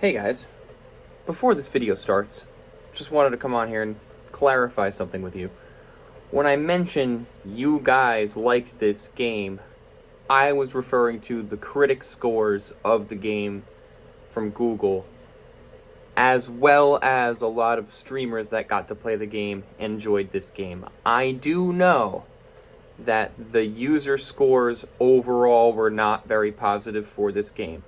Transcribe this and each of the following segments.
Hey guys, before this video starts, just wanted to come on here and clarify something with you. When I mention you guys liked this game, I was referring to the critic scores of the game from Google, as well as a lot of streamers that got to play the game enjoyed this game. I do know that the user scores overall were not very positive for this game.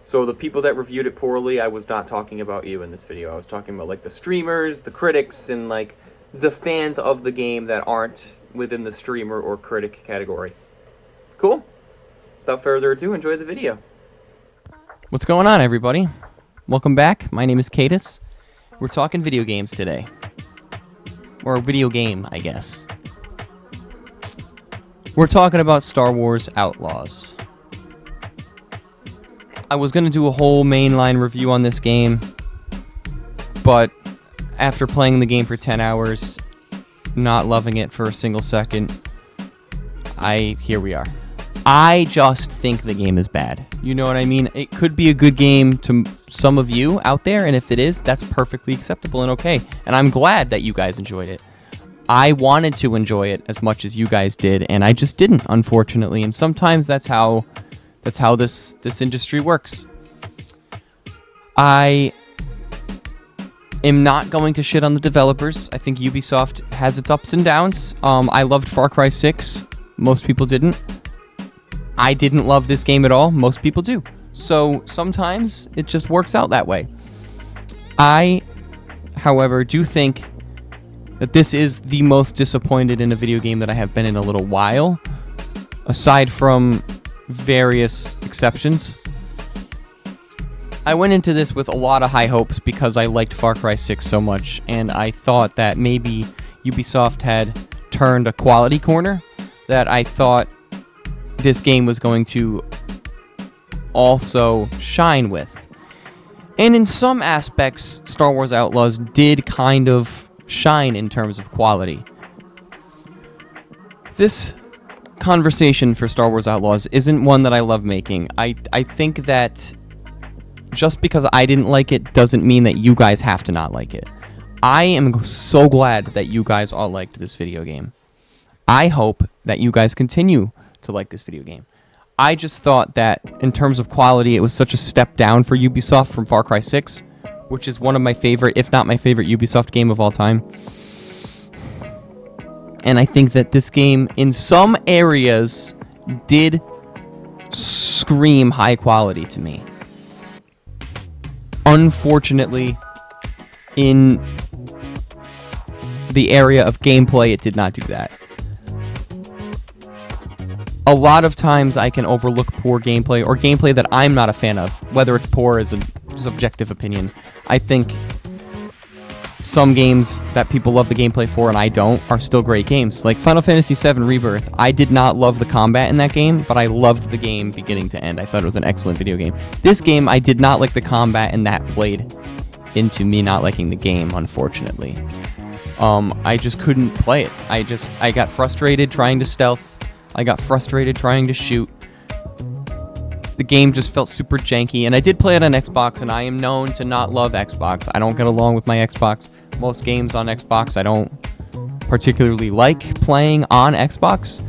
So the people that reviewed it poorly, I was not talking about you in this video. I was talking about, like, the streamers, the critics, and, like, the fans of the game that aren't within the streamer or critic category. Cool? Without further ado, enjoy the video. What's going on, everybody? Welcome back. My name is Cadus. We're talking video games today. Or a video game, I guess. We're talking about Star Wars Outlaws. I was going to do a whole mainline review on this game, but after playing the game for 10 hours, not loving it for a single second, here we are. I just think the game is bad. You know what I mean? It could be a good game to some of you out there, and if it is, that's perfectly acceptable and okay. And I'm glad that you guys enjoyed it. I wanted to enjoy it as much as you guys did, and I just didn't, unfortunately. And sometimes that's how this industry works. I am not going to shit on the developers. I think Ubisoft has its ups and downs. I loved Far Cry 6. Most people didn't. I didn't love this game at all. Most people do. So sometimes it just works out that way. I, however, do think that this is the most disappointed in a video game that I have been in a little while, aside from various exceptions. I went into this with a lot of high hopes because I liked Far Cry 6 so much, and I thought that maybe Ubisoft had turned a quality corner, that I thought this game was going to also shine with. And in some aspects, Star Wars Outlaws did kind of shine in terms of quality. This conversation for Star Wars Outlaws isn't one that I love making. I think that just because I didn't like it doesn't mean that you guys have to not like it. I am so glad that you guys all liked this video game. I hope that you guys continue to like this video game. I just thought that in terms of quality, it was such a step down for Ubisoft from Far Cry 6, which is one of my favorite, if not my favorite, Ubisoft game of all time. And I think that this game, in some areas, did scream high quality to me. Unfortunately, in the area of gameplay, it did not do that. A lot of times I can overlook poor gameplay, or gameplay that I'm not a fan of, whether it's poor is a subjective opinion. I think some games that people love the gameplay for and I don't are still great games. Like Final Fantasy VII Rebirth. I did not love the combat in that game, but I loved the game beginning to end. I thought it was an excellent video game. This game, I did not like the combat, and that played into me not liking the game, unfortunately. I just couldn't play it. I got frustrated trying to stealth. I got frustrated trying to shoot. The game just felt super janky, and I did play it on Xbox, and I am known to not love Xbox. I don't get along with my Xbox. Most games on Xbox I don't particularly like playing on Xbox.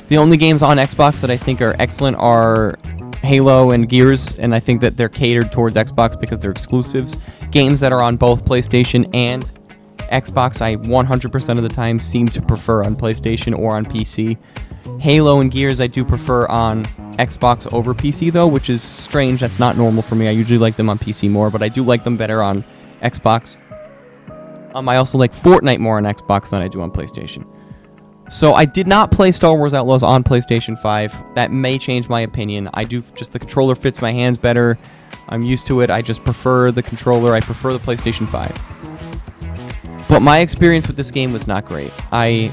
The only games on Xbox that I think are excellent are Halo and Gears, and I think that they're catered towards Xbox because they're exclusives. Games that are on both PlayStation and Xbox, I 100% of the time seem to prefer on PlayStation or on PC. Halo and Gears I do prefer on Xbox over PC, though, which is strange. That's not normal for me. I usually like them on PC more, but I do like them better on Xbox. I also like Fortnite more on Xbox than I do on PlayStation. So I did not play Star Wars Outlaws on PlayStation 5. That may change my opinion. The controller fits my hands better. I'm used to it. I just prefer the controller. I prefer the PlayStation 5. But my experience with this game was not great. I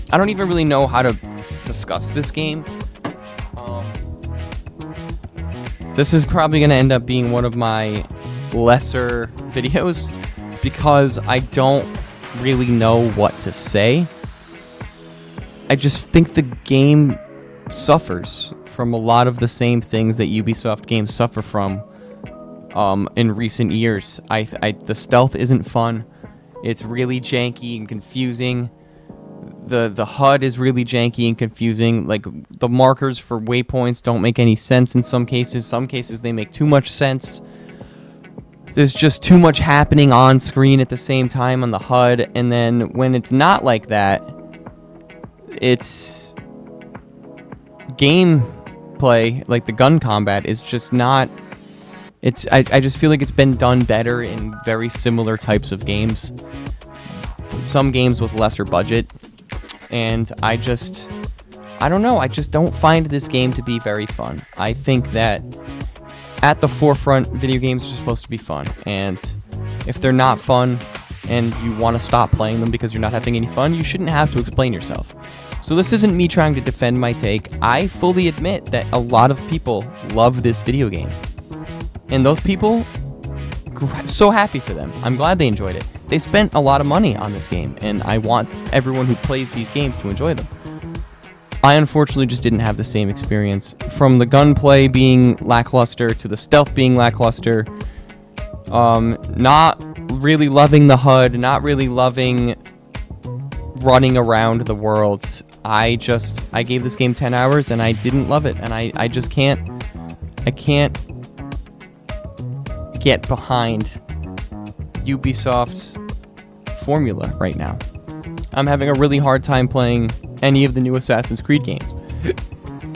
don't even really know how to discuss this game. This is probably going to end up being one of my lesser videos because I don't really know what to say. I just think the game suffers from a lot of the same things that Ubisoft games suffer from in recent years. The stealth isn't fun. It's really janky and confusing. The HUD is really janky and confusing. Like, the markers for waypoints don't make any sense in some cases. Some cases they make too much sense. There's just too much happening on screen at the same time on the HUD, and then when it's not like that, it's gameplay, like the gun combat, is just not... I just feel like it's been done better in very similar types of games. Some games with lesser budget. And I don't know, I just don't find this game to be very fun. I think that at the forefront, video games are supposed to be fun. And if they're not fun and you want to stop playing them because you're not having any fun, you shouldn't have to explain yourself. So this isn't me trying to defend my take. I fully admit that a lot of people love this video game. And those people, so happy for them. I'm glad they enjoyed it. They spent a lot of money on this game, and I want everyone who plays these games to enjoy them. I unfortunately just didn't have the same experience. From the gunplay being lackluster to the stealth being lackluster, not really loving the HUD, not really loving running around the world. I gave this game 10 hours and I didn't love it, and I can't get behind Ubisoft's formula right now. I'm having a really hard time playing any of the new Assassin's Creed games.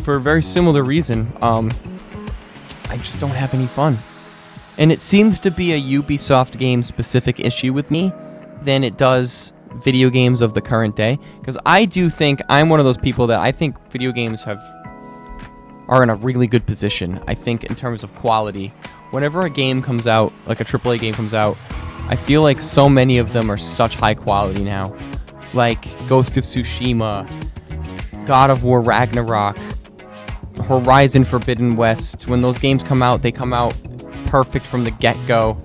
For a very similar reason, I just don't have any fun. And it seems to be a Ubisoft game specific issue with me than it does video games of the current day. Because I do think I'm one of those people that I think video games are in a really good position. I think in terms of quality. Whenever a game comes out, like a AAA game comes out, I feel like so many of them are such high quality now. Like Ghost of Tsushima, God of War Ragnarok, Horizon Forbidden West. When those games come out, they come out perfect from the get-go.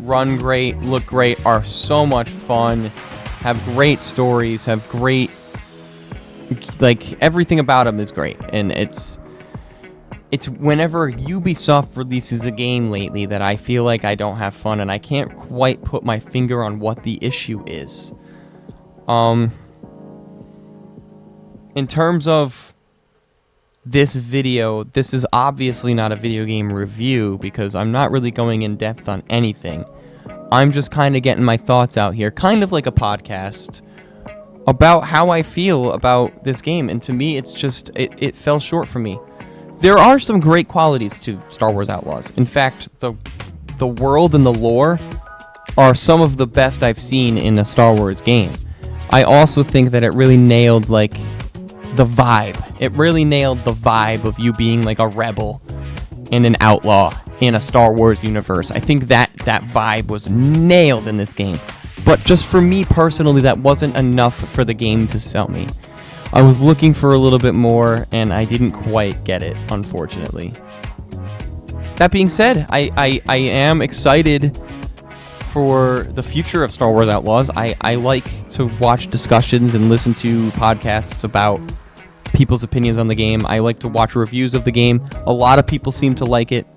Run great, look great, are so much fun, have great stories, have great... like, everything about them is great. And it's whenever Ubisoft releases a game lately that I feel like I don't have fun, and I can't quite put my finger on what the issue is. In terms of this video, this is obviously not a video game review because I'm not really going in depth on anything. I'm just kind of getting my thoughts out here, kind of like a podcast, about how I feel about this game. And to me, it's just, it fell short for me. There are some great qualities to Star Wars Outlaws. In fact, the world and the lore are some of the best I've seen in a Star Wars game. I also think that it really nailed, like, the vibe. It really nailed the vibe of you being, like, a rebel and an outlaw in a Star Wars universe. I think that vibe was nailed in this game. But just for me personally, that wasn't enough for the game to sell me. I was looking for a little bit more, and I didn't quite get it, unfortunately. That being said, I am excited for the future of Star Wars Outlaws. I like to watch discussions and listen to podcasts about people's opinions on the game. I like to watch reviews of the game. A lot of people seem to like it.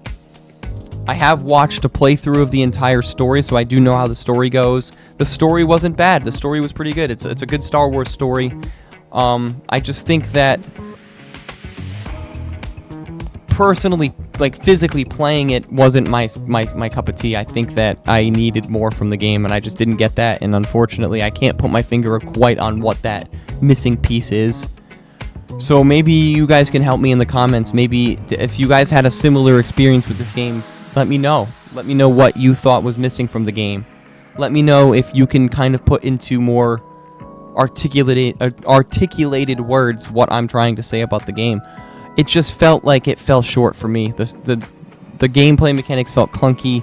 I have watched a playthrough of the entire story, so I do know how the story goes. The story wasn't bad. The story was pretty good. It's a good Star Wars story. I just think that personally, like, physically playing it wasn't my cup of tea. I think that I needed more from the game, and I just didn't get that, and unfortunately I can't put my finger quite on what that missing piece is. So maybe you guys can help me in the comments. Maybe if you guys had a similar experience with this game, let me know. Let me know what you thought was missing from the game. Let me know if you can kind of put into more articulated words what I'm trying to say about the game. It just felt like it fell short for me. The gameplay mechanics felt clunky,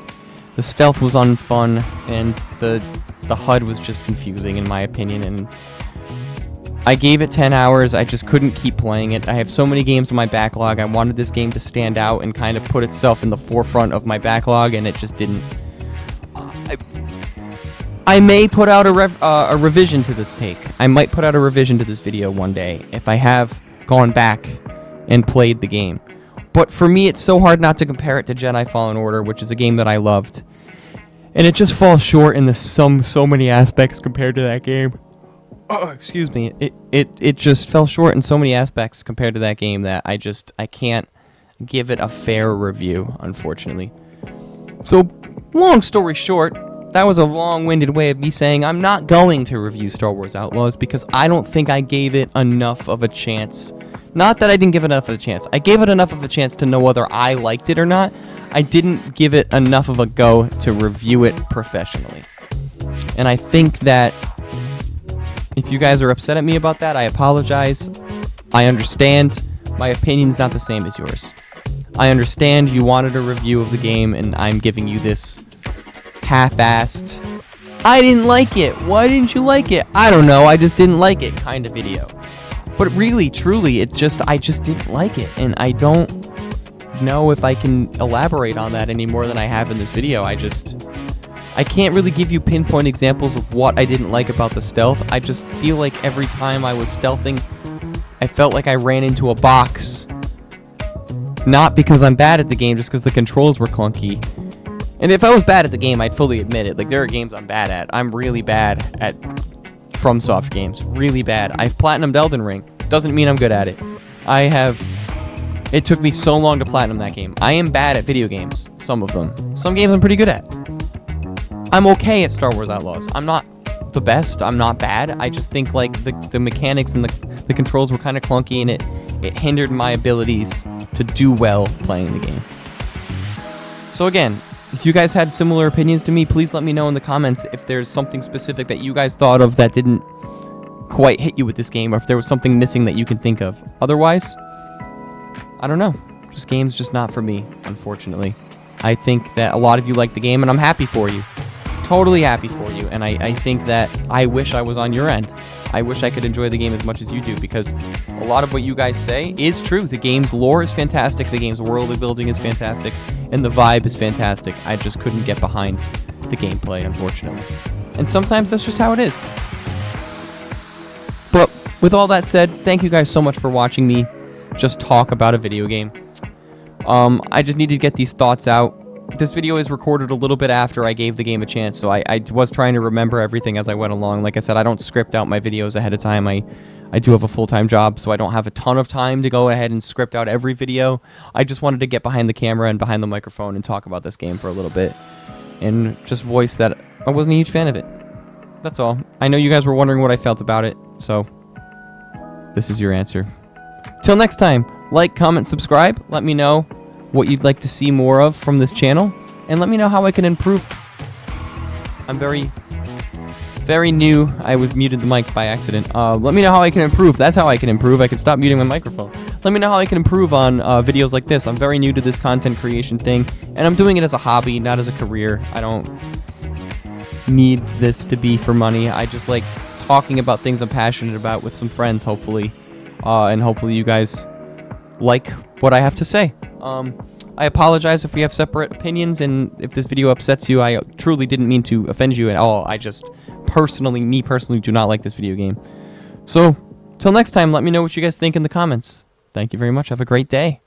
the stealth was unfun, and the HUD was just confusing in my opinion, and I gave it 10 hours. I just couldn't keep playing it. I have so many games in my backlog. I wanted this game to stand out and kind of put itself in the forefront of my backlog, and it just didn't. I may put out a revision to this take. I might put out a revision to this video one day if I have gone back and played the game. But for me, it's so hard not to compare it to Jedi Fallen Order, which is a game that I loved. And it just falls short in so many aspects compared to that game. Oh, excuse me. It just fell short in so many aspects compared to that game that I can't give it a fair review, unfortunately. So, long story short, that was a long-winded way of me saying I'm not going to review Star Wars Outlaws because I don't think I gave it enough of a chance. Not that I didn't give it enough of a chance. I gave it enough of a chance to know whether I liked it or not. I didn't give it enough of a go to review it professionally. And I think that if you guys are upset at me about that, I apologize. I understand. My opinion's not the same as yours. I understand you wanted a review of the game, and I'm giving you this half-assed, I didn't like it. Why didn't you like it? I don't know. I just didn't like it kind of video. But really, truly, I just didn't like it. And I don't know if I can elaborate on that any more than I have in this video. I can't really give you pinpoint examples of what I didn't like about the stealth. I just feel like every time I was stealthing, I felt like I ran into a box. Not because I'm bad at the game, just because the controls were clunky. And if I was bad at the game, I'd fully admit it. Like, there are games I'm bad at. I'm really bad at FromSoft games. Really bad. I've platinumed Elden Ring. Doesn't mean I'm good at it. It took me so long to platinum that game. I am bad at video games. Some of them. Some games I'm pretty good at. I'm okay at Star Wars Outlaws. I'm not the best. I'm not bad. I just think, like, the mechanics and the controls were kind of clunky, and it hindered my abilities to do well playing the game. So again, if you guys had similar opinions to me, please let me know in the comments if there's something specific that you guys thought of that didn't quite hit you with this game, or if there was something missing that you can think of. Otherwise, I don't know. This game's just not for me, unfortunately. I think that a lot of you like the game, and I'm happy for you. Totally happy for you, and I think that I wish I was on your end. I wish I could enjoy the game as much as you do, because a lot of what you guys say is true. The game's lore is fantastic, the game's world building is fantastic, and the vibe is fantastic. I just couldn't get behind the gameplay, unfortunately. And sometimes that's just how it is. But with all that said, thank you guys so much for watching me just talk about a video game. I just needed to get these thoughts out. This video is recorded a little bit after I gave the game a chance, so I was trying to remember everything as I went along. Like I said, I don't script out my videos ahead of time. I do have a full-time job, so I don't have a ton of time to go ahead and script out every video. I just wanted to get behind the camera and behind the microphone and talk about this game for a little bit, and just voice that I wasn't a huge fan of it. That's all. I know you guys were wondering what I felt about it, so this is your answer. Till next time, like, comment, subscribe. Let me know what you'd like to see more of from this channel, and let me know how I can improve. I'm very new. I was muted the mic by accident. Let me know how I can improve. That's how I can improve. I can stop muting my microphone. Let me know how I can improve on videos like this. I'm very new to this content creation thing, and I'm doing it as a hobby, not as a career. I don't need this to be for money. I just like talking about things I'm passionate about with some friends, hopefully. And hopefully you guys like what I have to say. I apologize if we have separate opinions, and if this video upsets you. I truly didn't mean to offend you at all. I just me personally do not like this video game. So, till next time, let me know what you guys think in the comments. Thank you very much. Have a great day.